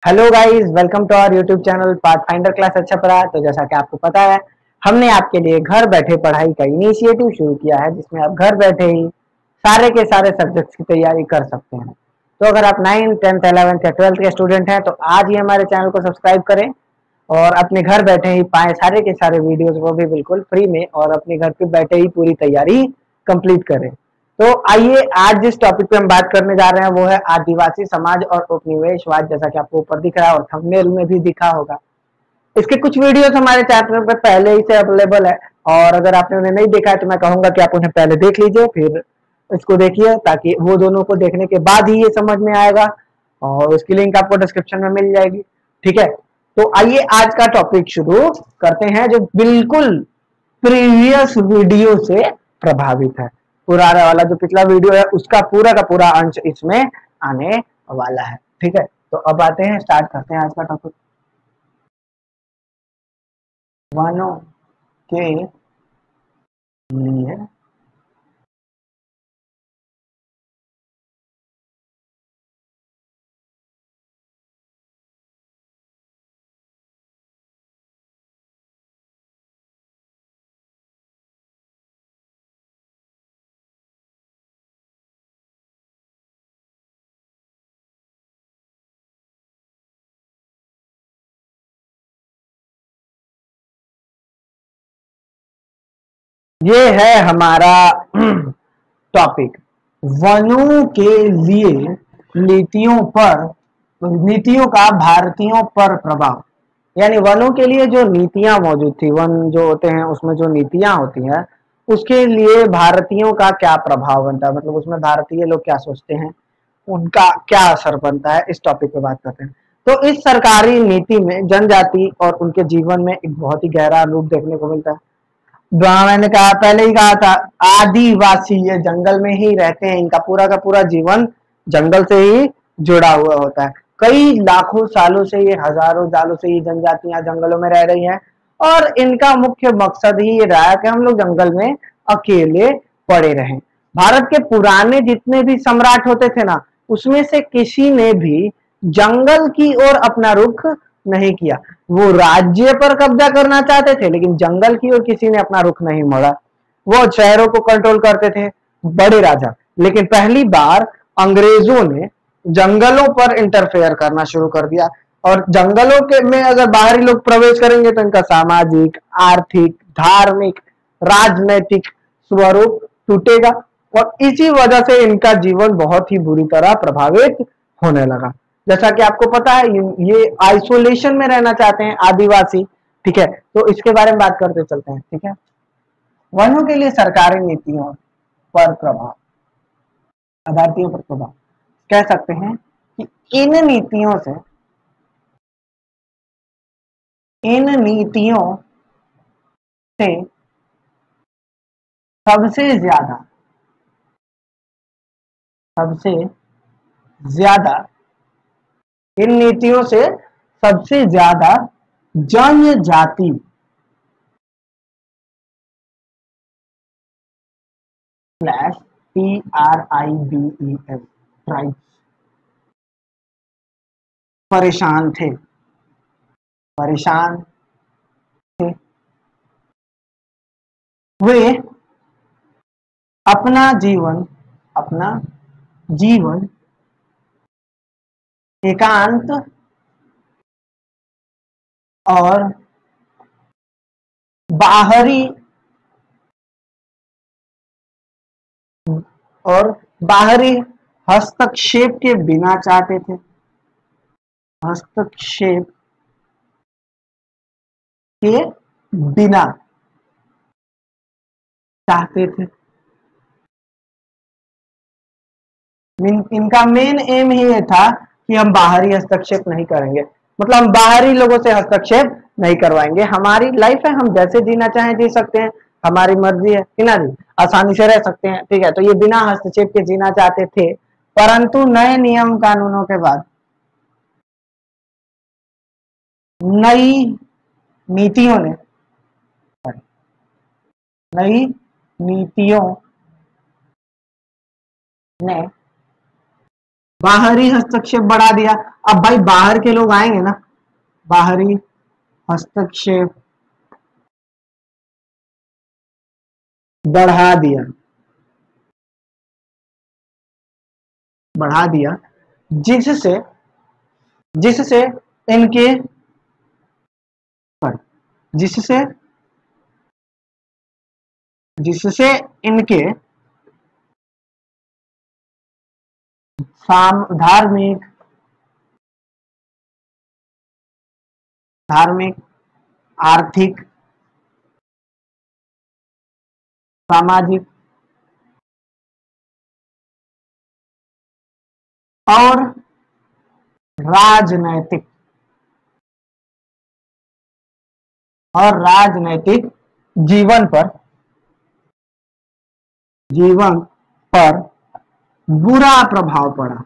Hello guys, welcome to our YouTube channel Pathfinder class अच्छा पढ़ा। तो जैसा कि आपको पता है, हमने आपके लिए घर बैठे पढ़ाई का इनिशिएटिव शुरू किया है, जिसमें आप घर बैठे ही सारे के सारे सब्जेक्ट्स की तैयारी कर सकते हैं। तो अगर आप 9th, 10th, 11th या 12th के स्टूडेंट हैं तो आज ही हमारे चैनल को सब्सक्राइब करें और अपने घर बैठे ही पाए सारे के सारे वीडियोज, वो भी बिल्कुल फ्री में, और अपने घर पे बैठे ही पूरी तैयारी कंप्लीट करें। तो आइए, आज जिस टॉपिक पे हम बात करने जा रहे हैं वो है आदिवासी समाज और उपनिवेशवाद। जैसा कि आपको ऊपर दिख रहा है और थंबनेल में भी दिखा होगा, इसके कुछ वीडियोस हमारे चैनल पर पहले ही से अवेलेबल है, और अगर आपने उन्हें नहीं देखा है तो मैं कहूंगा कि आप उन्हें पहले देख लीजिए, फिर इसको देखिए, ताकि वो दोनों को देखने के बाद ही ये समझ में आएगा, और उसकी लिंक आपको डिस्क्रिप्शन में मिल जाएगी। ठीक है, तो आइए आज का टॉपिक शुरू करते हैं, जो बिल्कुल प्रीवियस वीडियो से प्रभावित है। पुराना वाला जो पिछला वीडियो है उसका पूरा का पूरा अंश इसमें आने वाला है। ठीक है, तो अब आते हैं, स्टार्ट करते हैं आज का टॉपिक। वनों के लिए ये है हमारा टॉपिक, वनों के लिए नीतियों का भारतीयों पर प्रभाव। यानी वनों के लिए जो नीतियां मौजूद थी, वन जो होते हैं उसमें जो नीतियां होती हैं, उसके लिए भारतीयों का क्या प्रभाव बनता है, मतलब उसमें भारतीय लोग क्या सोचते हैं, उनका क्या असर बनता है, इस टॉपिक पे बात करते हैं। तो इस सरकारी नीति में जनजाति और उनके जीवन में एक बहुत ही गहरा रूप देखने को मिलता है। मैंने कहा, पहले ही कहा था, आदिवासी ये जंगल में ही रहते हैं, इनका पूरा का पूरा जीवन जंगल से ही जुड़ा हुआ होता है। कई लाखों सालों से, ये हजारों सालों से ये जनजातियां जंगलों में रह रही हैं, और इनका मुख्य मकसद ही ये रहा है कि हम लोग जंगल में अकेले पड़े रहें। भारत के पुराने जितने भी सम्राट होते थे ना, उसमें से किसी ने भी जंगल की ओर अपना रुख नहीं किया। वो राज्य पर कब्जा करना चाहते थे, लेकिन जंगल की ओर किसी ने अपना रुख नहीं मोड़ा। वो शहरों को कंट्रोल करते थे, बड़े राजा, लेकिन पहली बार अंग्रेजों ने जंगलों पर इंटरफेयर करना शुरू कर दिया। और जंगलों के में अगर बाहरी लोग प्रवेश करेंगे तो इनका सामाजिक, आर्थिक, धार्मिक, राजनैतिक स्वरूप टूटेगा, और इसी वजह से इनका जीवन बहुत ही बुरी तरह प्रभावित होने लगा। जैसा कि आपको पता है, ये आइसोलेशन में रहना चाहते हैं आदिवासी। ठीक है, तो इसके बारे में बात करते चलते हैं। ठीक है, वनों के लिए सरकारी नीतियों पर प्रभाव, भारतीयों पर प्रभाव, कह सकते हैं कि इन नीतियों से सबसे ज्यादा सबसे ज्यादा इन नीतियों से सबसे ज्यादा जनजाति स्लैश TRIBES ट्राइब्स परेशान थे परेशान थे। वे अपना जीवन एकांत और बाहरी और बाहरी हस्तक्षेप के बिना चाहते थे। हस्तक्षेप के बिना चाहते थे। इनका मेन एम ही ये था कि हम बाहरी हस्तक्षेप नहीं करेंगे, मतलब हम बाहरी लोगों से हस्तक्षेप नहीं करवाएंगे। हमारी लाइफ है, हम जैसे जीना चाहें जी सकते हैं, हमारी मर्जी है ना जी, आसानी से रह सकते हैं। ठीक है, तो ये बिना हस्तक्षेप के जीना चाहते थे, परंतु नए नियम कानूनों के बाद, नई नीतियों ने नई नीतियों ने बाहरी हस्तक्षेप बढ़ा दिया। अब भाई बाहर के लोग आएंगे ना, बाहरी हस्तक्षेप बढ़ा दिया, बढ़ा दिया, जिससे जिससे इनके जिससे जिससे इनके धार्मिक धार्मिक, आर्थिक, सामाजिक और राजनैतिक जीवन पर जीवन पर बुरा प्रभाव पड़ा,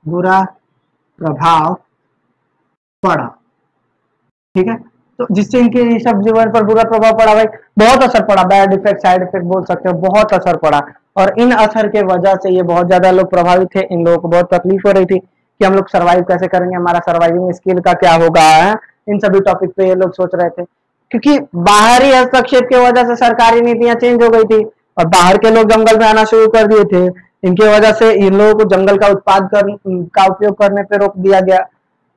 बुरा प्रभाव पड़ा। ठीक है, तो जिससे इनके सब जीवन पर बुरा प्रभाव पड़ा भाई, बहुत असर पड़ा, बैड इफेक्ट, साइड इफेक्ट बोल सकते हो, बहुत असर पड़ा। और इन असर के वजह से ये बहुत ज्यादा लोग प्रभावित थे, इन लोगों को बहुत तकलीफ हो रही थी कि हम लोग सर्वाइव कैसे करेंगे, हमारा सर्वाइविंग स्किल का क्या होगा है? इन सभी टॉपिक पे ये लोग सोच रहे थे, क्योंकि बाहरी हस्तक्षेप की वजह से सरकारी नीतियां चेंज हो गई थी और बाहर के लोग जंगल में आना शुरू कर दिए थे। इनके वजह से इन लोगों को जंगल का का उपयोग करने पे रोक दिया गया,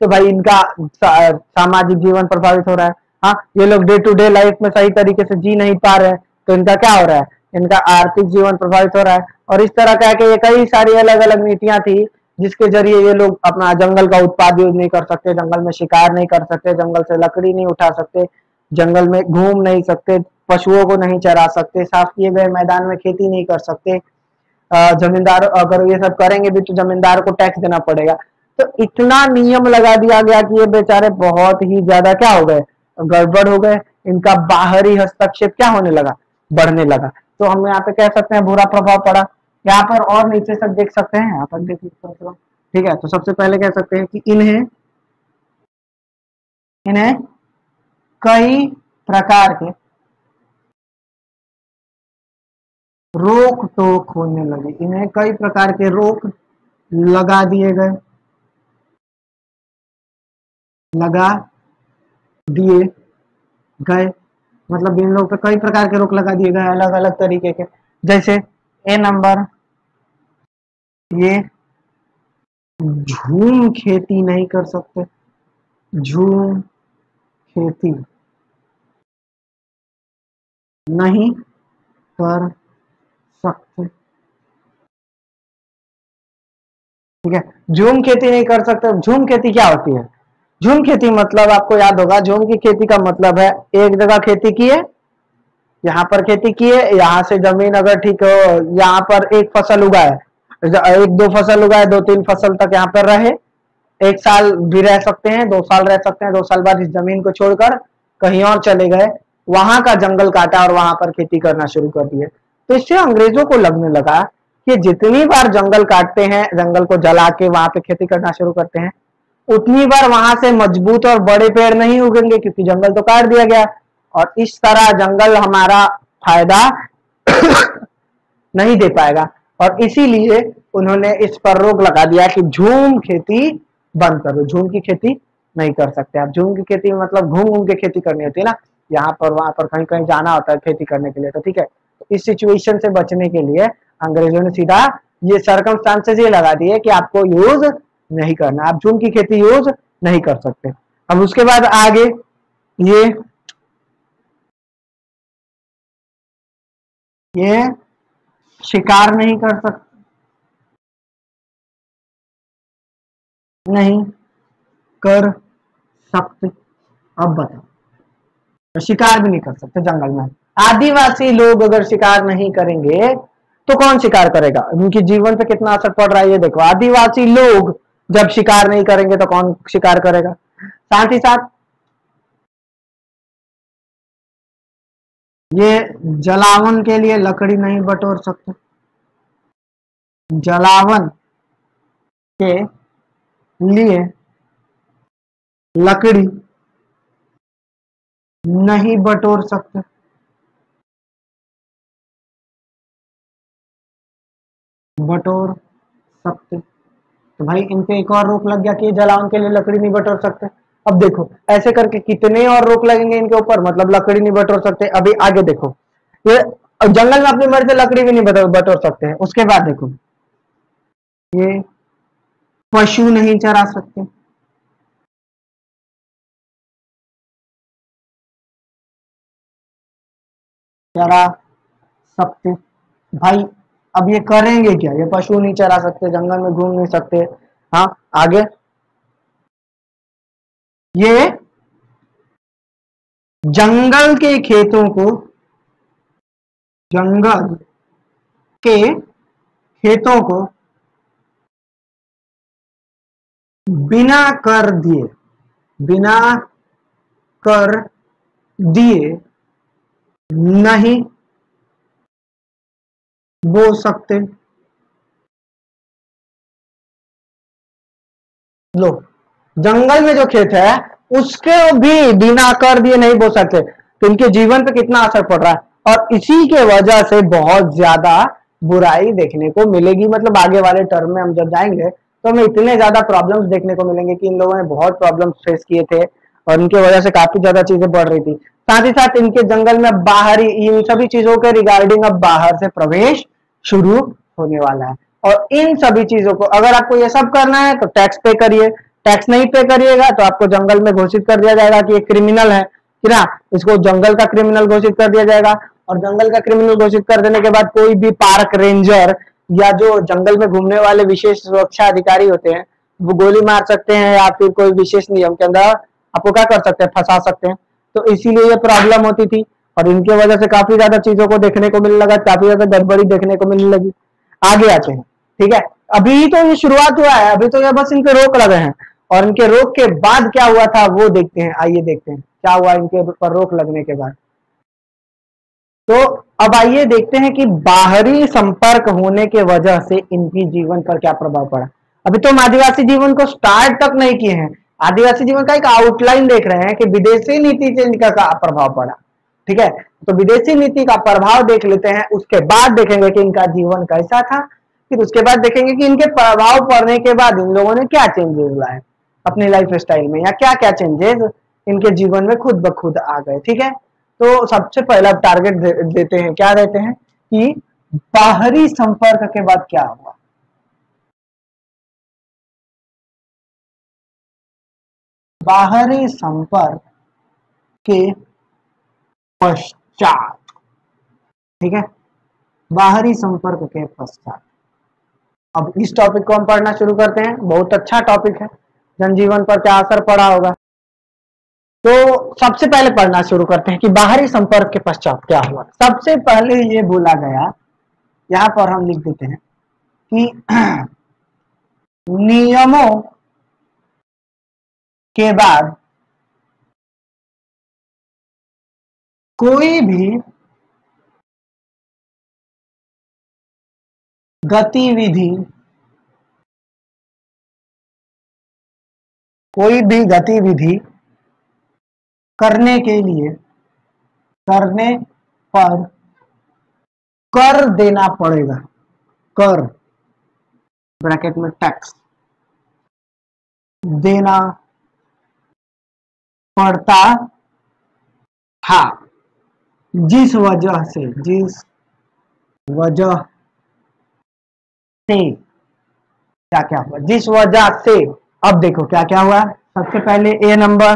तो भाई इनका सामाजिक जीवन प्रभावित हो रहा है। हाँ, ये लोग डे टू डे लाइफ में सही तरीके से जी नहीं पा रहे हैं, तो इनका क्या हो रहा है? इनका आर्थिक जीवन प्रभावित हो रहा है। और इस तरह का है कि ये कई सारी अलग अलग नीतियां थी जिसके जरिए ये लोग अपना जंगल का उत्पाद यूज नहीं कर सकते, जंगल में शिकार नहीं कर सकते, जंगल से लकड़ी नहीं उठा सकते, जंगल में घूम नहीं सकते, पशुओं को नहीं चरा सकते, साफ किए गए मैदान में खेती नहीं कर सकते। जमींदार अगर ये सब करेंगे भी तो जमींदार को टैक्स देना पड़ेगा। तो इतना नियम लगा दिया गया कि ये बेचारे बहुत ही ज्यादा क्या हो गए, गड़बड़ हो गए। इनका बाहरी हस्तक्षेप क्या होने लगा, बढ़ने लगा। तो हम यहाँ पे कह सकते हैं बुरा प्रभाव पड़ा। यहाँ पर और नीचे तक देख सकते हैं, यहाँ पर देख सकते हो। ठीक है, तो सबसे पहले कह सकते हैं कि इन्हें इन्हें कई प्रकार के रोक टोक होने लगी, इन्हें कई प्रकार के रोक लगा दिए गए, लगा दिए गए, मतलब इन लोग पे कई प्रकार के रोक लगा दिए गए अलग अलग तरीके के। जैसे ए नंबर, ये झूम खेती नहीं कर सकते, झूम खेती नहीं कर सकते। ठीक है, झूम खेती नहीं कर सकते। झूम खेती क्या होती है? झूम खेती मतलब आपको याद होगा, झूम की खेती का मतलब है एक जगह खेती की है, यहाँ पर खेती की है, यहाँ से जमीन अगर ठीक हो, यहाँ पर एक फसल उगाए, एक दो फसल उगाए, दो तीन फसल तक यहाँ पर रहे, एक साल भी रह सकते हैं, 2 साल रह सकते हैं, 2 साल बाद इस जमीन को छोड़कर कहीं और चले गए, वहां का जंगल काटा और वहां पर खेती करना शुरू कर दिए। तो इससे अंग्रेजों को लगने लगा कि जितनी बार जंगल काटते हैं, जंगल को जला के वहां पे खेती करना शुरू करते हैं, उतनी बार वहां से मजबूत और बड़े पेड़ नहीं उगेंगे, क्योंकि जंगल तो काट दिया गया। और इस तरह जंगल हमारा फायदा नहीं दे पाएगा, और इसीलिए उन्होंने इस पर रोक लगा दिया कि झूम खेती बंद करो, झूम की खेती नहीं कर सकते आप। झूम की खेती मतलब घूम घूम के खेती करनी होती है ना, यहाँ पर वहां पर कहीं कहीं जाना होता है खेती करने के लिए। तो ठीक है, तो इस सिचुएशन से बचने के लिए अंग्रेजों ने सीधा ये सर्कमस्टांसेस ये लगा दिए कि आपको यूज नहीं करना, आप झूम की खेती यूज नहीं कर सकते। अब उसके बाद आगे ये शिकार नहीं कर सकते, नहीं कर सकते। अब बताओ, तो शिकार भी नहीं कर सकते जंगल में। आदिवासी लोग अगर शिकार नहीं करेंगे तो कौन शिकार करेगा? उनके जीवन पे कितना असर पड़ रहा है ये देखो। आदिवासी लोग जब शिकार नहीं करेंगे तो कौन शिकार करेगा? साथ ही साथ ये जलावन के लिए लकड़ी नहीं बटोर सकते, जलावन के लिए लकड़ी नहीं बटोर सकते, बटोर सकते। तो भाई इन पे एक और रोक लग गया कि जलावन के लिए लकड़ी नहीं बटोर सकते। अब देखो ऐसे करके कितने और रोक लगेंगे इनके ऊपर, मतलब लकड़ी नहीं बटोर सकते। अभी आगे देखो, ये जंगल में अपनी मर्जी से लकड़ी भी नहीं बटोर सकते हैं। उसके बाद देखो, ये पशु नहीं चरा सकते, चरा सकते भाई। अब ये करेंगे क्या, ये पशु नहीं चरा सकते, जंगल में घूम नहीं सकते। हाँ आगे, ये जंगल के खेतों को, जंगल के खेतों को बिना कर दिए, बिना कर दिए नहीं बो सकते। लो, जंगल में जो खेत है उसके भी बिना कर दिए नहीं बो सकते, तो इनके जीवन पे कितना असर पड़ रहा है। और इसी के वजह से बहुत ज्यादा बुराई देखने को मिलेगी। मतलब आगे वाले टर्म में हम जब जाएंगे तो हमें इतने ज्यादा प्रॉब्लम्स देखने को मिलेंगे कि इन लोगों ने बहुत प्रॉब्लम्स फेस किए थे और इनके वजह से काफी ज्यादा चीजें बढ़ रही थी। साथ ही साथ इनके जंगल में बाहरी इन सभी चीजों के रिगार्डिंग अब बाहर से प्रवेश शुरू होने वाला है। और इन सभी चीजों को अगर आपको ये सब करना है तो टैक्स पे करिए, टैक्स नहीं पे करिएगा तो आपको जंगल में घोषित कर दिया जाएगा कि ये क्रिमिनल है, कि ना, इसको जंगल का क्रिमिनल घोषित कर दिया जाएगा। और जंगल का क्रिमिनल घोषित कर देने के बाद कोई भी पार्क रेंजर या जो जंगल में घूमने वाले विशेष सुरक्षा अधिकारी होते हैं वो गोली मार सकते हैं या फिर कोई विशेष नियम के अंदर आपको क्या कर सकते हैं, फंसा सकते हैं। तो इसीलिए ये प्रॉब्लम होती थी और इनके वजह से काफी ज्यादा चीजों को देखने को मिलने लगा, काफी ज्यादा गड़बड़ी देखने को मिलने लगी। आगे आते हैं, ठीक है। अभी तो ये शुरुआत हुआ है, अभी तो ये बस इनके रोक लगे हैं और इनके रोक के बाद क्या हुआ था वो देखते हैं। आइए देखते हैं क्या हुआ इनके ऊपर रोक लगने के बाद। तो अब आइए देखते हैं कि बाहरी संपर्क होने के वजह से इनकी जीवन पर क्या प्रभाव पड़ा। अभी तो हम आदिवासी जीवन को स्टार्ट तक नहीं किए हैं, आदिवासी जीवन का एक आउटलाइन देख रहे हैं कि विदेशी नीति से इनका क्या प्रभाव पड़ा। ठीक है, तो विदेशी नीति का प्रभाव देख लेते हैं, उसके बाद देखेंगे कि इनका जीवन कैसा था, फिर उसके बाद देखेंगे कि इनके प्रभाव पड़ने के बाद इन लोगों ने क्या चेंजेस लाए अपनी लाइफ स्टाइल में, या क्या क्या चेंजेस इनके जीवन में खुद ब खुद आ गए। ठीक है, तो सबसे पहला टारगेट देते हैं, क्या देते हैं कि बाहरी संपर्क के बाद क्या हुआ। बाहरी संपर्क के पश्चात, ठीक है, बाहरी संपर्क के पश्चात। अब इस टॉपिक को हम पढ़ना शुरू करते हैं, बहुत अच्छा टॉपिक है, जनजीवन पर क्या असर पड़ा होगा। तो सबसे पहले पढ़ना शुरू करते हैं कि बाहरी संपर्क के पश्चात क्या हुआ। सबसे पहले ये बोला गया, यहां पर हम लिख देते हैं कि नियमों के बाद कोई भी गतिविधि, कोई भी गतिविधि करने के लिए, करने पर कर देना पड़ेगा, कर ब्रैकेट में टैक्स देना पड़ता था। जिस वजह से, जिस वजह से क्या क्या हुआ, जिस वजह से। अब देखो क्या क्या हुआ। सबसे पहले ए नंबर,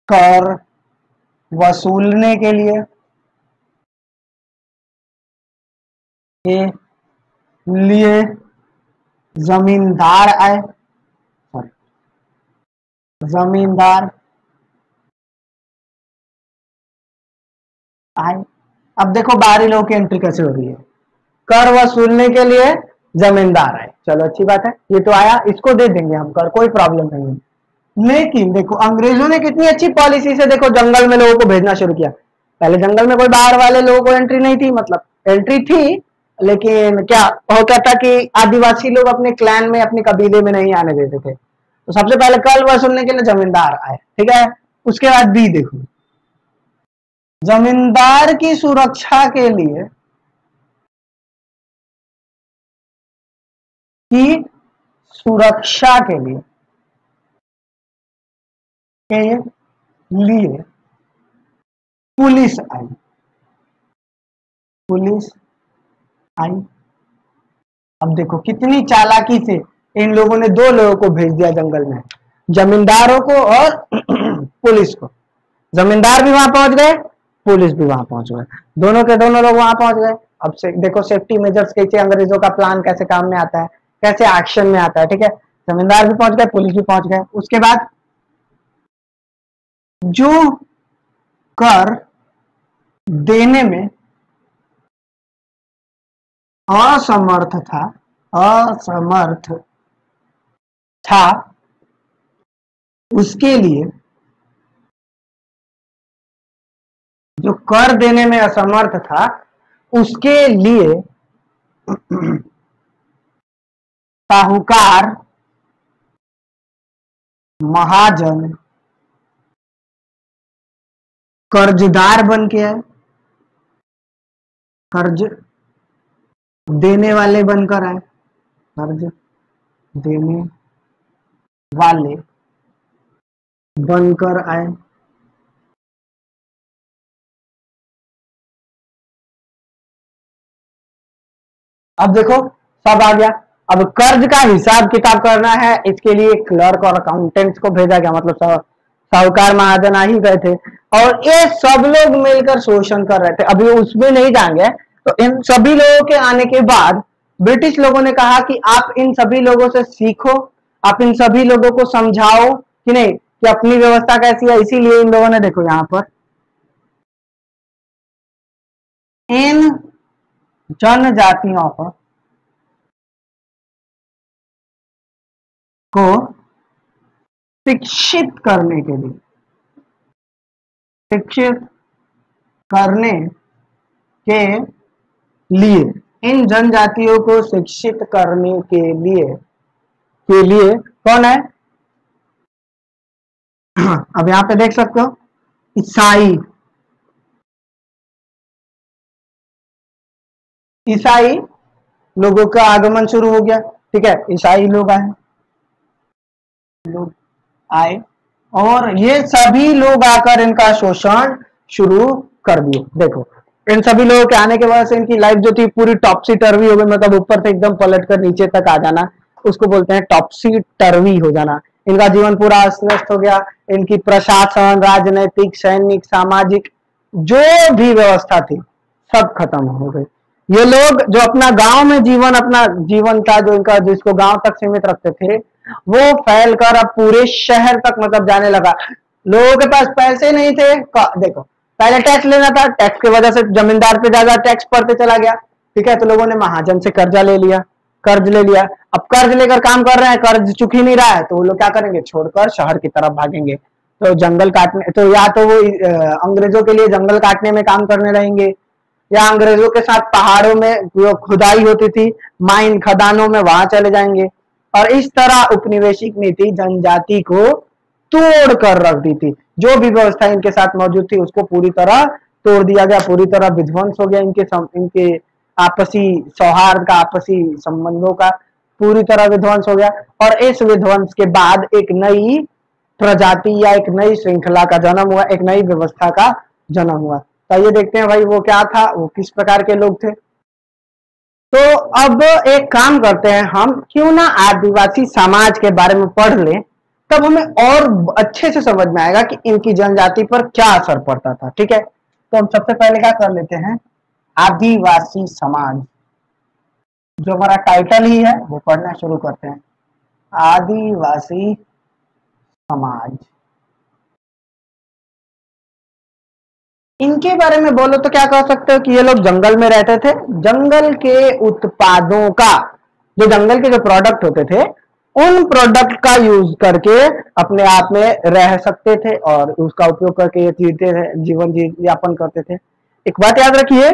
कर वसूलने के लिए जमींदार आए, सॉरी जमींदार आए। अब देखो बाहरी लोगों की एंट्री कैसे हो रही है, कर वसूलने के लिए जमींदार आए, चलो अच्छी बात है, ये तो आया, इसको दे देंगे हम कर, कोई प्रॉब्लम नहीं है। लेकिन देखो अंग्रेजों ने कितनी अच्छी पॉलिसी से देखो जंगल में लोगों को भेजना शुरू किया। पहले जंगल में कोई बाहर वाले लोगों को एंट्री नहीं थी, मतलब एंट्री थी लेकिन क्या हो क्या था कि आदिवासी लोग अपने क्लैन में, अपने कबीले में नहीं आने देते थे। तो सबसे पहले कर वसूलने के लिए जमींदार आए, ठीक है। उसके बाद बी देखो, जमींदार की सुरक्षा के लिए की सुरक्षा के लिए पुलिस आई। पुलिस आई। अब देखो कितनी चालाकी से इन लोगों ने दो लोगों को भेज दिया जंगल में, जमींदारों को और पुलिस को। जमींदार भी वहां पहुंच गए, पुलिस भी वहां पहुंच गए, दोनों के दोनों लोग वहां पहुंच गए। अब से देखो सेफ्टी मेजर्स कैसे, अंग्रेजों का प्लान कैसे काम में आता है, कैसे एक्शन में आता है। ठीक है, जमींदार भी पहुंच गए, पुलिस भी पहुंच गए। उसके बाद जो कर देने में असमर्थ था उसके लिए, जो कर देने में असमर्थ था उसके लिए साहूकार, महाजन कर्जदार बन के आए, कर्ज देने वाले बनकर आए, कर्ज देने वाले बनकर आए। अब देखो सब आ गया। अब कर्ज का हिसाब किताब करना है, इसके लिए क्लर्क और अकाउंटेंट्स को भेजा गया, मतलब साहूकार महाजन आ ही गए थे और ये सब लोग मिलकर शोषण कर रहे थे। अभी उसमें नहीं जाएंगे। तो इन सभी लोगों के आने के बाद ब्रिटिश लोगों ने कहा कि आप इन सभी लोगों से सीखो, आप इन सभी लोगों को समझाओ कि नहीं कि अपनी व्यवस्था कैसी है। इसीलिए इन लोगों ने देखो यहां पर इन जनजातियों को शिक्षित करने के लिए, शिक्षित करने के लिए, इन जनजातियों को शिक्षित करने के लिए कौन है? अब यहां पे देख सकते हो ईसाई लोगों का आगमन शुरू हो गया। ठीक है, ईसाई लोग आए और ये सभी लोग आकर इनका शोषण शुरू कर दिए। देखो इन सभी लोगों के आने के वजह से इनकी लाइफ जो थी पूरी टॉपसी टर्वी हो गई, मतलब ऊपर से एकदम पलट कर नीचे तक आ जाना, उसको बोलते हैं टॉपसी टर्वी हो जाना। इनका जीवन पूरा अस्त व्यस्त हो गया। इनकी प्रशासन, राजनीतिक, सैनिक, सामाजिक जो भी व्यवस्था थी सब खत्म हो गई। ये लोग जो अपना गांव में अपना जीवन था, जो इनका जिसको गांव तक सीमित रखते थे, वो फैल कर अब पूरे शहर तक मतलब जाने लगा। लोगों के पास पैसे नहीं थे। देखो पहले टैक्स लेना था, टैक्स की वजह से जमींदार पे ज्यादा टैक्स पड़ते चला गया। ठीक है, तो लोगों ने महाजन से कर्ज ले लिया। अब कर्ज लेकर काम कर रहे हैं, कर्ज चुक ही नहीं रहा है, तो वो लोग क्या करेंगे? छोड़कर शहर की तरफ भागेंगे। तो जंगल काटने, तो या तो वो अंग्रेजों के लिए जंगल काटने में काम करने रहेंगे, या अंग्रेजों के साथ पहाड़ों में जो खुदाई होती थी, माइन खदानों में, वहां चले जाएंगे। और इस तरह उपनिवेशिक नीति जनजाति को तोड़ कर रख दी थी। जो भी व्यवस्था इनके साथ मौजूद थी उसको पूरी तरह तोड़ दिया गया, पूरी तरह विध्वंस हो गया। इनके आपसी सौहार्द का, आपसी संबंधों का पूरी तरह विध्वंस हो गया। और इस विध्वंस के बाद एक नई प्रजाति या एक नई श्रृंखला का जन्म हुआ, एक नई व्यवस्था का जन्म हुआ। तो ये देखते हैं भाई वो क्या था, वो किस प्रकार के लोग थे। तो अब एक काम करते हैं हम, क्यों ना आदिवासी समाज के बारे में पढ़ लें, तब हमें और अच्छे से समझ में आएगा कि इनकी जनजाति पर क्या असर पड़ता था। ठीक है, तो हम सबसे पहले क्या कर लेते हैं, आदिवासी समाज, जो हमारा टाइटल ही है वो पढ़ना शुरू करते हैं। आदिवासी समाज, इनके बारे में बोलो तो क्या कह सकते हो कि ये लोग जंगल में रहते थे। जंगल के उत्पादों का, जो जंगल के जो प्रोडक्ट होते थे, उन प्रोडक्ट का यूज करके अपने आप में रह सकते थे और उसका उपयोग करके जीवन यापन करते थे। एक बात याद रखिए,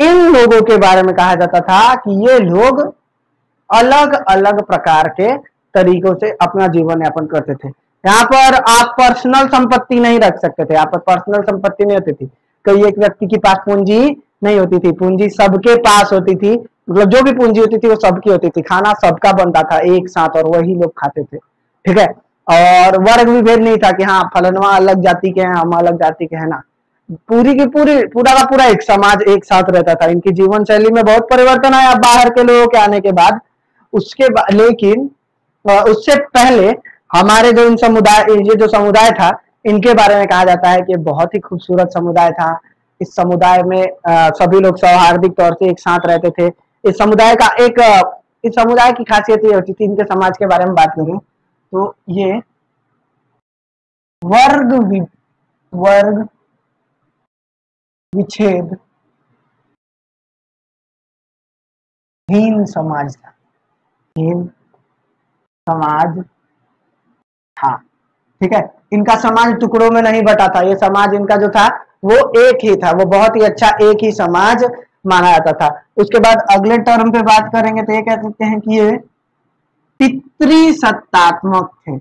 इन लोगों के बारे में कहा जाता था कि ये लोग अलग अलग प्रकार के तरीकों से अपना जीवन यापन करते थे। यहाँ पर आप पर्सनल संपत्ति नहीं रख सकते थे, यहाँ पर पर्सनल संपत्ति नहीं होती थी। कोई एक व्यक्ति के पास पूंजी नहीं होती थी, पूंजी सबके पास होती थी। मतलब जो भी पूंजी होती थी वो सबकी होती थी, खाना सबका बनता था एक साथ और वही लोग खाते थे, ठीक है। और वर्ग भी भेद नहीं था कि हाँ फलनवा अलग जाति के हैं हम अलग जाति के हैं ना, पूरी की पूरी पूरा का पूरा एक समाज एक साथ रहता था। इनकी जीवन शैली में बहुत परिवर्तन आया बाहर के लोगों के आने के बाद। लेकिन उससे पहले हमारे जो इन समुदाय, ये जो समुदाय था इनके बारे में कहा जाता है कि बहुत ही खूबसूरत समुदाय था। इस समुदाय में सभी लोग सौहार्दिक तौर से एक साथ रहते थे। इस समुदाय का इस समुदाय की खासियत ये होती थी, इनके समाज के बारे में बात करें तो ये वर्ग विच्छेद हीन समाज था, हीन समाज था, ठीक है। इनका समाज टुकड़ों में नहीं बटा था, ये समाज इनका जो था वो एक ही था, वो बहुत ही अच्छा एक ही समाज माना जाता था। उसके बाद अगले टर्म पे बात करेंगे तो ये कह सकते हैं कि ये पितृसत्तात्मक थे।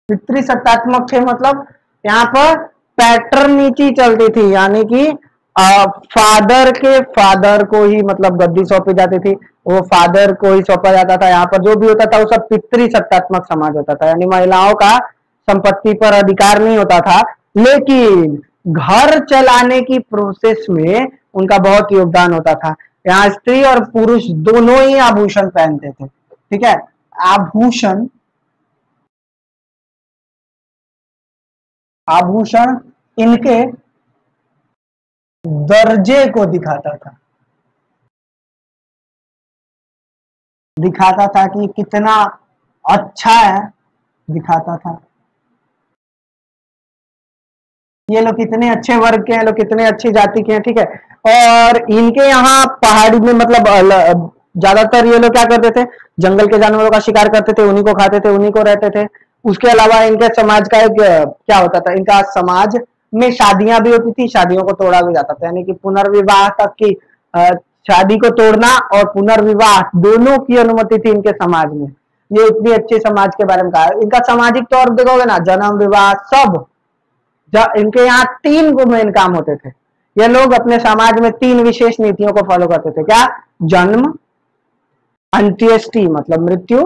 पितृसत्तात्मक थे मतलब यहाँ पर पैटर्निटी चलती थी, यानी कि फादर के फादर को ही मतलब गद्दी सौंपी जाती थी, वो फादर को ही सौंपा जाता था। यहाँ पर जो भी होता था वो सब पितृसत्तात्मक समाज होता था, यानी महिलाओं का संपत्ति पर अधिकार नहीं होता था, लेकिन घर चलाने की प्रोसेस में उनका बहुत योगदान होता था। यहाँ स्त्री और पुरुष दोनों ही आभूषण पहनते थे, ठीक है। आभूषण इनके दर्जे को दिखाता था कि कितना अच्छा है, दिखाता था ये लोग कितने अच्छे वर्ग के हैं, लोग कितने अच्छी जाति के हैं, ठीक है। और इनके यहाँ पहाड़ी में मतलब ज्यादातर ये लोग क्या करते थे, जंगल के जानवरों का शिकार करते थे, उन्हीं को खाते थे, उन्हीं को रहते थे। उसके अलावा इनके समाज का एक क्या होता था, इनका समाज में शादियां भी होती थी, शादियों को तोड़ा भी जाता था, यानी कि पुनर्विवाह तक की शादी को तोड़ना और पुनर्विवाह दोनों की अनुमति थी इनके समाज में। ये इतनी अच्छे समाज के बारे में कहा। इनका सामाजिक तौर देखोगे ना, जन्म विवाह सब इनके यहाँ 3 मेन काम होते थे। ये लोग अपने समाज में 3 विशेष नीतियों को फॉलो करते थे। क्या? जन्म, अंत्येष्टि मतलब मृत्यु,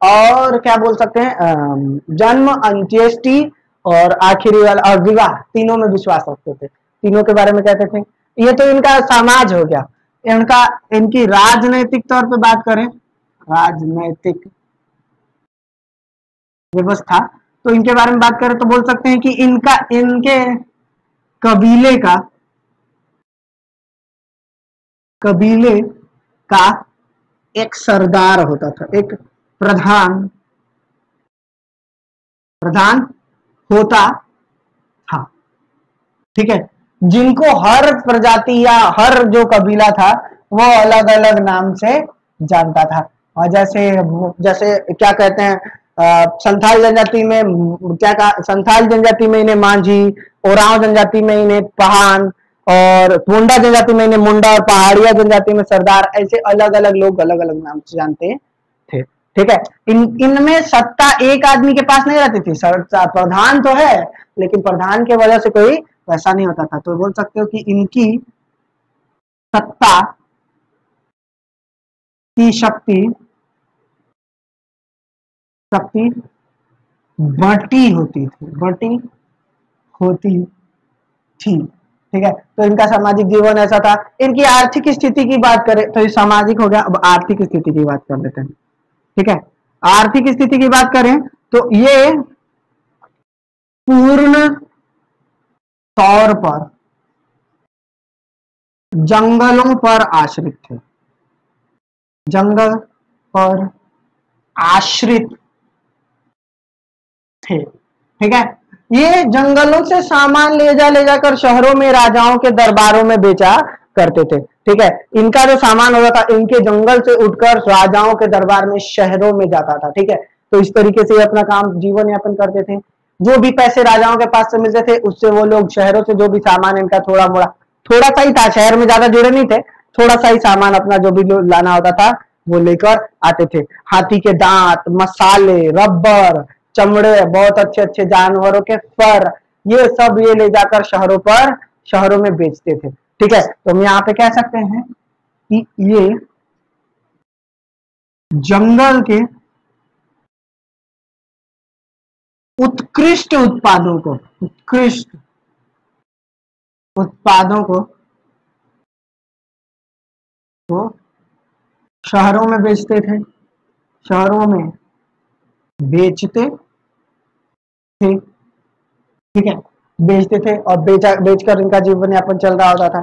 और क्या बोल सकते हैं जन्म, अंत्येष्टि और आखिरी वाला और विवाह, तीनों में विश्वास रखते थे। तीनों के बारे में कहते थे। ये तो इनका समाज हो गया। इनकी राजनैतिक तौर पे बात करें, राजनैतिक व्यवस्था, तो इनके बारे में बात करें तो बोल सकते हैं कि इनके कबीले का एक सरदार होता था, एक प्रधान होता था, ठीक है, जिनको हर प्रजाति या हर जो कबीला था वो अलग अलग नाम से जानता था। और जैसे क्या कहते हैं, संथाल जनजाति में संथाल जनजाति में इन्हें मांझी, ओरांव जनजाति में इन्हें पहान, और मुंडा जनजाति में इन्हें मुंडा, और पहाड़िया जनजाति में सरदार, ऐसे अलग अलग लोग अलग अलग नाम से जानते थे, ठीक है। इनमें सत्ता एक आदमी के पास नहीं रहती थी। प्रधान तो है, लेकिन प्रधान के वजह से कोई वैसा नहीं होता था। तो बोल सकते हो कि इनकी सत्ता की शक्ति बटी होती थी, ठीक है। तो इनका सामाजिक जीवन ऐसा था। इनकी आर्थिक स्थिति की बात करें तो ये सामाजिक हो गया, अब आर्थिक स्थिति की बात कर लेते हैं, ठीक है। आर्थिक स्थिति की बात करें तो ये पूर्ण तौर पर जंगलों पर आश्रित थे, जंगल पर आश्रित थे, ठीक है। ये जंगलों से सामान ले जाकर शहरों में राजाओं के दरबारों में बेचा करते थे, ठीक है। इनका जो सामान होता था इनके जंगल से उठकर राजाओं के दरबार में शहरों में जाता था, ठीक है। तो इस तरीके से अपना काम जीवन यापन करते थे। जो भी पैसे राजाओं के पास से मिलते थे उससे वो लोग शहरों से जो भी सामान इनका थोड़ा सा ही था, शहर में ज्यादा जुड़े नहीं थे, थोड़ा सा ही सामान अपना जो भी लाना होता था वो लेकर आते थे। हाथी के दांत, मसाले, रबर, चमड़े, बहुत अच्छे अच्छे जानवरों के फर, ये सब ये ले जाकर शहरों में बेचते थे। ठीक है, तो हम यहाँ पे कह सकते हैं कि ये जंगल के उत्कृष्ट उत्पादों को वो शहरों में बेचते थे, शहरों में बेचते थे। ठीक है, बेचते थे और बेचकर इनका जीवन यापन चल रहा होता था।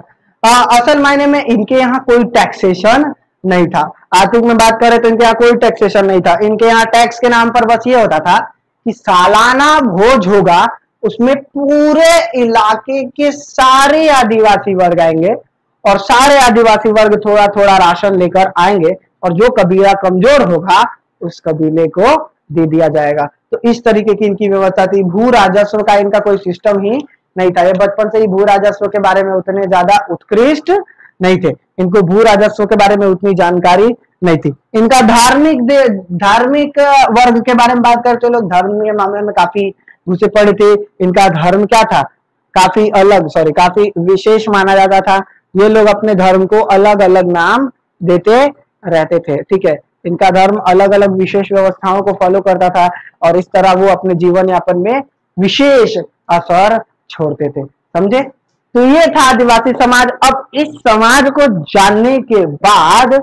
असल मायने में इनके यहाँ कोई टैक्सेशन नहीं था। आर्थिक में बात करें तो इनके यहाँ कोई टैक्सेशन नहीं था। इनके यहाँ टैक्स के नाम पर बस ये होता था कि सालाना भोज होगा, उसमें पूरे इलाके के सारे आदिवासी वर्ग आएंगे और सारे आदिवासी वर्ग थोड़ा थोड़ा राशन लेकर आएंगे और जो कबीला कमजोर होगा उस कबीले को दे दिया जाएगा। तो इस तरीके की इनकी व्यवस्था थी। भू राजस्व का इनका कोई सिस्टम ही नहीं था। ये बचपन से ही भू राजस्व के बारे में उतने ज्यादा उत्कृष्ट नहीं थे, इनको भू राजस्व के बारे में उतनी जानकारी नहीं थी। इनका धार्मिक वर्ग के बारे में बात करें तो लोग धर्म के मामले में काफी घुसे पड़े थे। इनका धर्म क्या था, काफी विशेष माना जाता था। ये लोग अपने धर्म को अलग अलग नाम देते रहते थे। ठीक है, इनका धर्म अलग अलग विशेष व्यवस्थाओं को फॉलो करता था और इस तरह वो अपने जीवन यापन में विशेष असर छोड़ते थे। समझे? तो ये था आदिवासी समाज। अब इस समाज को जानने के बाद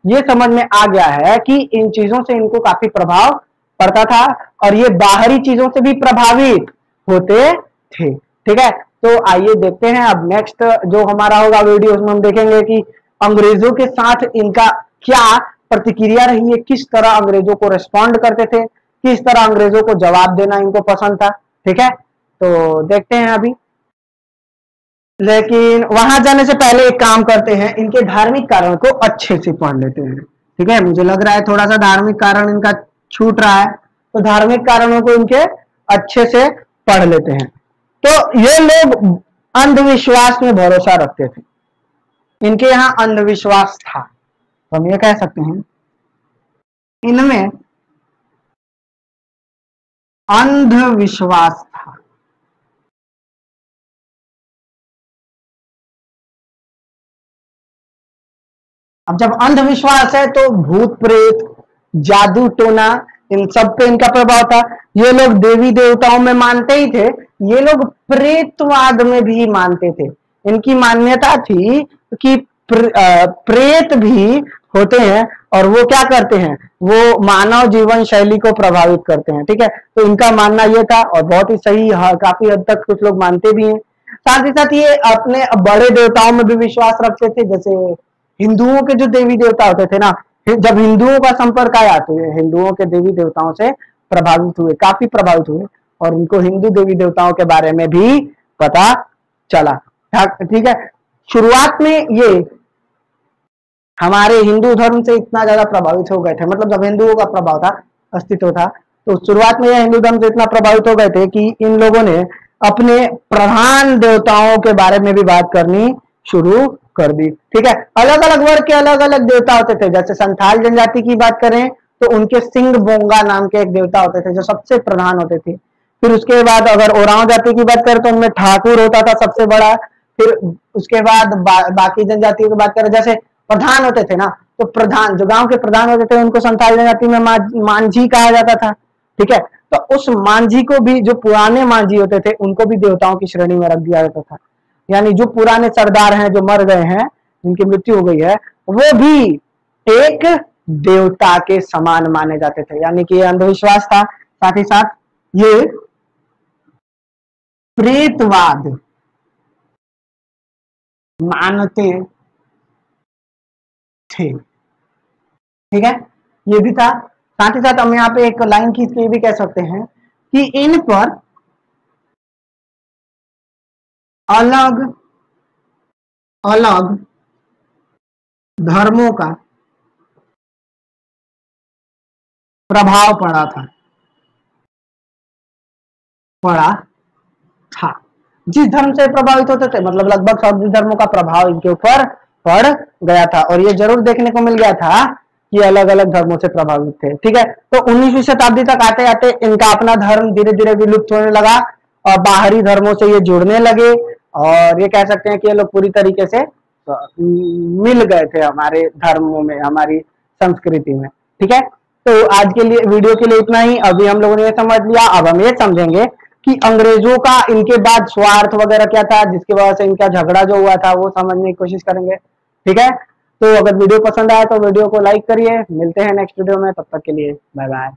ये समझ में आ गया है कि इन चीजों से इनको काफी प्रभाव पड़ता था और ये बाहरी चीजों से भी प्रभावित होते थे। ठीक है, तो आइए देखते हैं अब नेक्स्ट जो हमारा होगा वीडियो, उसमें हम देखेंगे कि अंग्रेजों के साथ इनका क्या प्रतिक्रिया रही है, किस तरह अंग्रेजों को रिस्पॉन्ड करते थे, किस तरह अंग्रेजों को जवाब देना इनको पसंद था। ठीक है, तो देखते हैं अभी। लेकिन वहां जाने से पहले एक काम करते हैं, इनके धार्मिक कारण को अच्छे से पढ़ लेते हैं। ठीक है, मुझे लग रहा है थोड़ा सा धार्मिक कारण इनका छूट रहा है, तो धार्मिक कारणों को इनके अच्छे से पढ़ लेते हैं। तो ये लोग अंधविश्वास में भरोसा रखते थे, इनके यहाँ अंधविश्वास था, तो हम ये कह सकते हैं इनमें अंधविश्वास था। अब जब अंधविश्वास है तो भूत प्रेत, जादू टोना, इन सब पे इनका प्रभाव था। ये लोग देवी देवताओं में मानते ही थे, ये लोग प्रेतवाद में भी मानते थे। इनकी मान्यता थी कि प्रेत भी होते हैं और वो क्या करते हैं, वो मानव जीवन शैली को प्रभावित करते हैं। ठीक है, तो इनका मानना ये था और बहुत ही सही, काफी हद तक कुछ लोग मानते भी हैं। साथ ही साथ ये अपने बड़े देवताओं में भी विश्वास रखते थे। जैसे हिंदुओं के जो देवी देवता होते थे ना, जब हिंदुओं का संपर्क आया तो ये हिंदुओं के देवी देवताओं से प्रभावित हुए, काफी प्रभावित हुए और इनको हिंदू देवी देवताओं के बारे में भी पता चला। ठीक है, शुरुआत में ये हमारे हिंदू धर्म से इतना ज्यादा प्रभावित हो गए थे, मतलब जब हिंदुओं का प्रभाव था, अस्तित्व था, तो शुरुआत में ये हिंदू धर्म से इतना प्रभावित हो गए थे कि इन लोगों ने अपने प्रधान देवताओं के बारे में भी बात करनी शुरू कर दी। ठीक है, अलग अलग वर्ग के अलग अलग देवता होते थे। जैसे संथाल जनजाति की बात करें तो उनके सिंह बोंगा नाम के एक देवता होते थे जो सबसे प्रधान होते थे। फिर उसके बाद अगर ओरांव जाति की बात करें तो उनमें ठाकुर होता था सबसे बड़ा। फिर उसके बाद बाकी जनजातियों की बात करें, जैसे प्रधान होते थे ना, तो प्रधान जो गांव के प्रधान होते थे उनको संथाल जनजाति में मांझी कहा जाता था। ठीक है, तो उस मांझी को भी, जो पुराने मांझी होते थे उनको भी देवताओं की श्रेणी में रख दिया जाता था। यानी जो पुराने सरदार हैं, जो मर गए हैं, जिनकी मृत्यु हो गई है, वो भी एक देवता के समान माने जाते थे। यानी कि ये अंधविश्वास था। साथ ही साथ ये प्रेतवाद मानते थे। ठीक है, ये भी था। साथ ही साथ हम यहाँ पे एक लाइन खींच के ये भी कह सकते हैं कि इन पर अलग अलग धर्मों का प्रभाव पड़ा था जिस धर्म से प्रभावित होते थे, मतलब लगभग सभी धर्मों का प्रभाव इनके ऊपर पड़ गया था। और ये जरूर देखने को मिल गया था कि अलग अलग धर्मों से प्रभावित थे। ठीक है, तो 19वीं शताब्दी तक आते आते इनका अपना धर्म धीरे धीरे विलुप्त होने लगा और बाहरी धर्मों से ये जुड़ने लगे, और ये कह सकते हैं कि ये लोग पूरी तरीके से मिल गए थे हमारे धर्मों में, हमारी संस्कृति में। ठीक है, तो आज के लिए वीडियो के लिए इतना ही। अभी हम लोगों ने ये समझ लिया, अब हम ये समझेंगे कि अंग्रेजों का इनके बाद स्वार्थ वगैरह क्या था, जिसकी वजह से इनका झगड़ा जो हुआ था वो समझने की कोशिश करेंगे। ठीक है, तो अगर वीडियो पसंद आया तो वीडियो को लाइक करिए। मिलते हैं नेक्स्ट वीडियो में, तब तक के लिए बाय बाय।